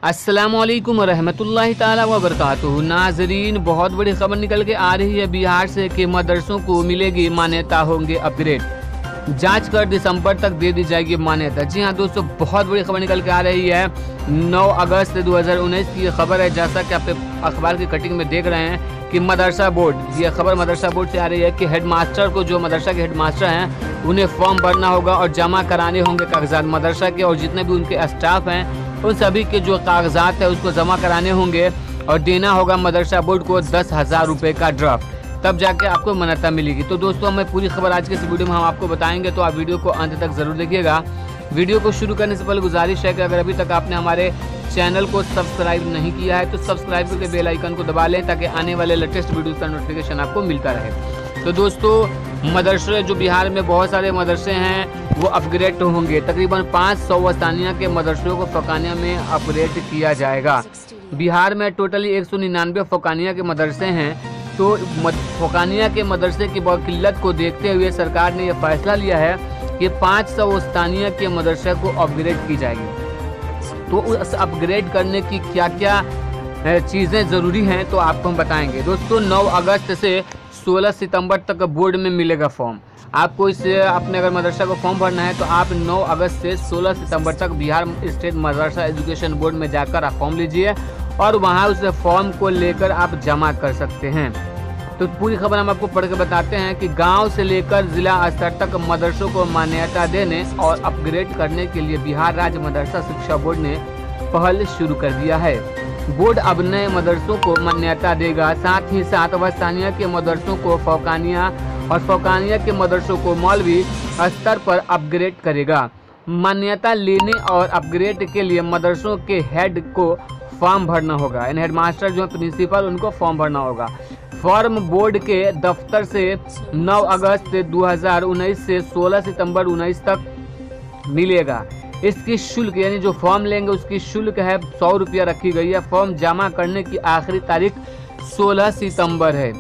अस्सलामुअलैकुम रहमतुल्लाहि ताला व बरकातुहू। नाजरीन, बहुत बड़ी खबर निकल के आ रही है बिहार से कि मदरसों को मिलेगी मान्यता, होंगे अपग्रेड। जांच कर दिसंबर तक दे दी जाएगी मान्यता। जी हाँ दोस्तों, बहुत बड़ी खबर निकल के आ रही है। 9 अगस्त 2019 की खबर है। जैसा कि आप अखबार की कटिंग में देख रहे हैं कि मदरसा बोर्ड, ये खबर मदरसा बोर्ड से आ रही है कि हेडमास्टर को, जो मदरसा के हेडमास्टर हैं, उन्हें फॉर्म भरना होगा और जमा कराने होंगे कागजात मदरसा के, और जितने भी उनके स्टाफ हैं उन सभी के जो कागजात है उसको जमा कराने होंगे और देना होगा मदरसा बोर्ड को 10,000 रुपये का ड्राफ्ट। तब जाके आपको मान्यता मिलेगी। तो दोस्तों, हमें पूरी खबर आज के इस वीडियो में हम आपको बताएंगे, तो आप वीडियो को अंत तक जरूर देखिएगा। वीडियो को शुरू करने से पहले गुजारिश है कि अगर अभी तक आपने हमारे चैनल को सब्सक्राइब नहीं किया है तो सब्सक्राइब करके बेल आइकन को दबा लें ताकि आने वाले लेटेस्ट वीडियो का नोटिफिकेशन आपको मिलता रहे। तो दोस्तों, मदरसे जो बिहार में बहुत सारे मदरसे हैं वो अपग्रेड होंगे। तकरीबन 500 वस्तानिया के मदरसों को फ़ौकानिया में अपग्रेड किया जाएगा। बिहार में टोटली 199 फ़ौकानिया के मदरसे हैं। तो फ़ौकानिया के मदरसे की बहुत किल्लत को देखते हुए सरकार ने यह फैसला लिया है कि 500 वस्तानिया के मदरसे को अपग्रेड की जाएगी। तो उस अपग्रेड करने की क्या क्या चीज़ें ज़रूरी हैं तो आपको हम बताएंगे। दोस्तों, 9 अगस्त से 16 सितंबर तक बोर्ड में मिलेगा फॉर्म। आपको इसे अपने अगर मदरसा को फॉर्म भरना है तो आप 9 अगस्त से 16 सितंबर तक बिहार स्टेट मदरसा एजुकेशन बोर्ड में जाकर आप फॉर्म लीजिए और वहां उस फॉर्म को लेकर आप जमा कर सकते हैं। तो पूरी खबर हम आपको पढ़ के बताते हैं कि गांव से लेकर जिला स्तर तक मदरसों को मान्यता देने और अपग्रेड करने के लिए बिहार राज्य मदरसा शिक्षा बोर्ड ने पहल शुरू कर दिया है। बोर्ड अब नए मदरसों को मान्यता देगा, साथ ही साथ वस्तानिया के मदरसों को फ़ौकानिया और फ़ौकानिया के मदरसों को मौलवी स्तर पर अपग्रेड करेगा। मान्यता लेने और अपग्रेड के लिए मदरसों के हेड को फॉर्म भरना होगा। इन हेडमास्टर जो प्रिंसिपल, उनको फॉर्म भरना होगा। फॉर्म बोर्ड के दफ्तर से 9 अगस्त 2019 से 16 सितंबर 19 तक मिलेगा। इसकी शुल्क, यानी जो फॉर्म लेंगे उसकी शुल्क है 100 रुपया रखी गई है। फॉर्म जमा करने की आखिरी तारीख 16 सितंबर है।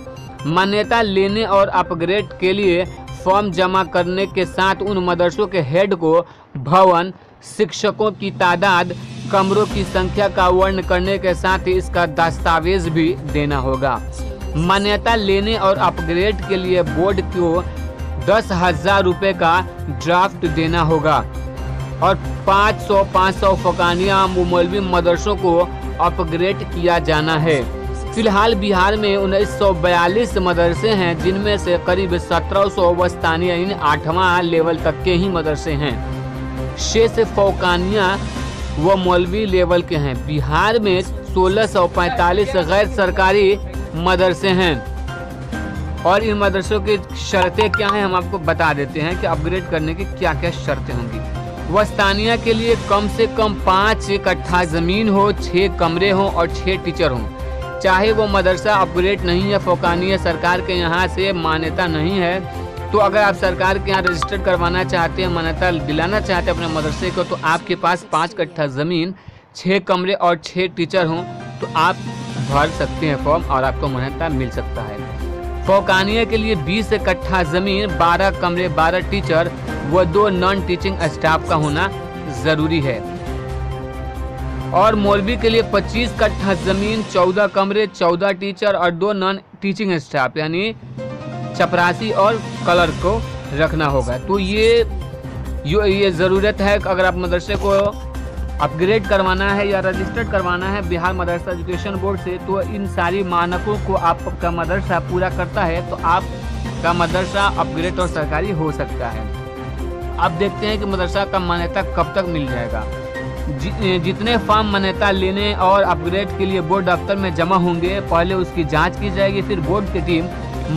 मान्यता लेने और अपग्रेड के लिए फॉर्म जमा करने के साथ उन मदरसों के हेड को भवन, शिक्षकों की तादाद, कमरों की संख्या का वर्ण करने के साथ ही इसका दस्तावेज भी देना होगा। मान्यता लेने और अपग्रेड के लिए बोर्ड को 10,000 रुपये का ड्राफ्ट देना होगा और 500 फ़ौकानिया मौलवी मदरसों को अपग्रेड किया जाना है। फिलहाल बिहार में 1942 मदरसे हैं, जिनमें से करीब 1700 वस्तानिया इन 8वां लेवल तक के ही मदरसे हैं। 6 फ़ौकानिया व मौलवी लेवल के हैं। बिहार में 1645 गैर सरकारी मदरसे हैं और इन मदरसों की शर्तें क्या हैं हम आपको बता देते हैं कि अपग्रेड करने की क्या क्या शर्तें होंगी। वस्तानिया के लिए कम से कम 5 कट्ठा ज़मीन हो, 6 कमरे हों और 6 टीचर हों। चाहे वो मदरसा अपग्रेड नहीं है, फ़ौकानिया सरकार के यहाँ से मान्यता नहीं है, तो अगर आप सरकार के यहाँ रजिस्टर करवाना चाहते हैं, मान्यता दिलाना चाहते हैं अपने मदरसे को, तो आपके पास 5 कट्ठा ज़मीन, 6 कमरे और 6 टीचर हों तो आप भर सकते हैं फॉर्म और आपको मान्यता मिल सकता है। फ़ौकानिया के लिए 20 कट्ठा ज़मीन, 12 कमरे, 12 टीचर व 2 नॉन टीचिंग स्टाफ का होना ज़रूरी है। और मौलवी के लिए 25 कट्ठा ज़मीन, 14 कमरे, 14 टीचर और 2 नॉन टीचिंग स्टाफ, यानी चपरासी और कलर को रखना होगा। तो ये ज़रूरत है कि अगर आप मदरसे को अपग्रेड करवाना है या रजिस्टर्ड करवाना है बिहार मदरसा एजुकेशन बोर्ड से, तो इन सारी मानकों को आपका मदरसा पूरा करता है तो आपका मदरसा अपग्रेड और सरकारी हो सकता है। अब देखते हैं कि मदरसा का मान्यता कब तक मिल जाएगा। जितने फॉर्म मान्यता लेने और अपग्रेड के लिए बोर्ड दफ्तर में जमा होंगे, पहले उसकी जांच की जाएगी। फिर बोर्ड की टीम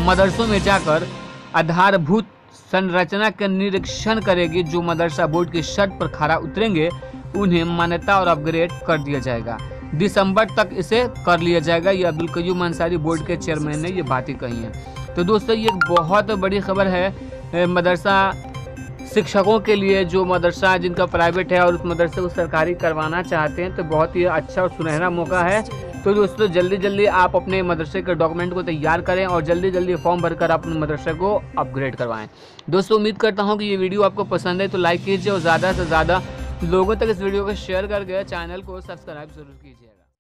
मदरसों में जाकर आधारभूत संरचना का निरीक्षण करेगी। जो मदरसा बोर्ड की शर्त पर खरा उतरेंगे उन्हें मान्यता और अपग्रेड कर दिया जाएगा। दिसंबर तक इसे कर लिया जाएगा। ये अब्दुल कयूम अंसारी बोर्ड के चेयरमैन ने ये बातें कही हैं। तो दोस्तों, ये बहुत बड़ी खबर है मदरसा शिक्षकों के लिए। जो मदरसा जिनका प्राइवेट है और उस मदरसे को सरकारी करवाना चाहते हैं तो बहुत ही अच्छा और सुनहरा मौका है। तो दोस्तों, जल्दी आप अपने मदरसे के डॉक्यूमेंट को तैयार करें और जल्दी फॉर्म भरकर अपने मदरसे को अपग्रेड करवाएं। दोस्तों, उम्मीद करता हूं कि ये वीडियो आपको पसंद है तो लाइक कीजिए और ज़्यादा से ज़्यादा लोगों तक इस वीडियो को शेयर करके चैनल को सब्सक्राइब जरूर कीजिएगा।